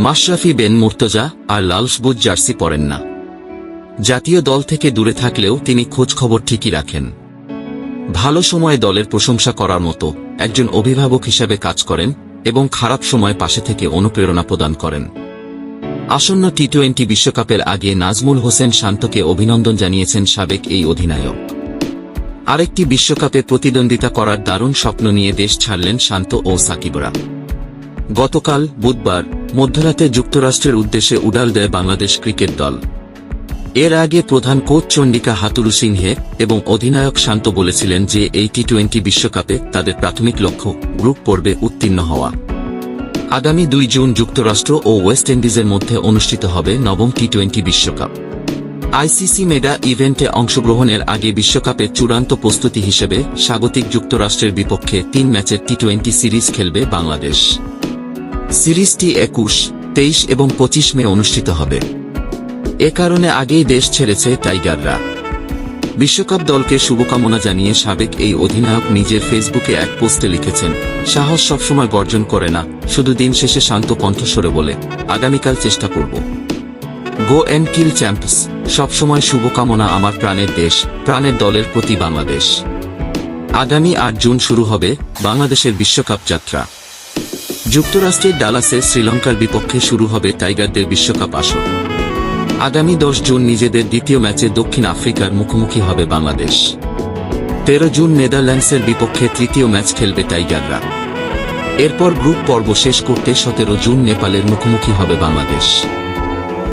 মাশরাফি বিন মুর্তজা আর লাল সবুজ জার্সি পরেন না। জাতীয় দল থেকে দূরে থাকলেও তিনি খোঁজখবর ঠিকই রাখেন। ভালো সময়ে দলের প্রশংসা করার মতো একজন অভিভাবক হিসেবে কাজ করেন এবং খারাপ সময়ে পাশে থেকে অনুপ্রেরণা প্রদান করেন। আসন্ন টি-20 বিশ্বকাপের আগে নাজমুল হোসেন শান্তকে অভিনন্দন জানিয়েছেন সাবেক এই অধিনায়ক। আরেকটি বিশ্বকাপে প্রতিদ্বন্দ্বিতা করার দারুণ স্বপ্ন নিয়ে দেশ ছাড়লেন শান্ত ও সাকিবরা। গতকাল বুধবার মধ্যরাতে যুক্তরাষ্ট্রের উদ্দেশ্যে উড়াল দেয় বাংলাদেশ ক্রিকেট দল। এর আগে প্রধান কোচ চন্ডিকা হাথুরুসিংহে এবং অধিনায়ক শান্ত বলেছিলেন যে এই টি-20 বিশ্বকাপে তাদের প্রাথমিক লক্ষ্য গ্রুপ পর্বে উত্তীর্ণ হওয়া। আগামী 2 জুন যুক্তরাষ্ট্র ও ওয়েস্ট ইন্ডিজের মধ্যে অনুষ্ঠিত হবে নবম টি-20 বিশ্বকাপ। আইসিসি মেগা ইভেন্টে অংশগ্রহণের আগে বিশ্বকাপের চূড়ান্ত প্রস্তুতি হিসেবে স্বাগতিক যুক্তরাষ্ট্রের বিপক্ষে 3 ম্যাচের টি-20 সিরিজ খেলবে বাংলাদেশ। সিরিজটি 21, 23 এবং 25 মে অনুষ্ঠিত হবে। এ কারণে আগেই দেশ ছেড়েছে টাইগাররা। বিশ্বকাপ দলকে শুভকামনা জানিয়ে সাবেক এই অধিনায়ক নিজের ফেসবুকে এক পোস্টে লিখেছেন, সাহস সবসময় বর্জন করে না, শুধু দিন শেষে শান্ত কণ্ঠস্বরে বলে, আগামীকাল চেষ্টা করব। Go and kill champs. সবসময় শুভকামনা আমার প্রাণের দেশ, প্রাণের দলের প্রতি বাংলাদেশ। আগামী 8 জুন শুরু হবে বাংলাদেশের বিশ্বকাপ যাত্রা। যুক্তরাষ্ট্রের ডালাসে শ্রীলঙ্কার বিপক্ষে শুরু হবে টাইগারদের বিশ্বকাপ আসর। আগামী 10 জুন নিজেদের দ্বিতীয় ম্যাচে দক্ষিণ আফ্রিকার মুখোমুখি হবে বাংলাদেশ। 13 জুন নেদারল্যান্ডসের বিপক্ষে তৃতীয় ম্যাচ খেলবে টাইগাররা। এরপর গ্রুপ পর্ব শেষ করতে 17 জুন নেপালের মুখোমুখি হবে বাংলাদেশ।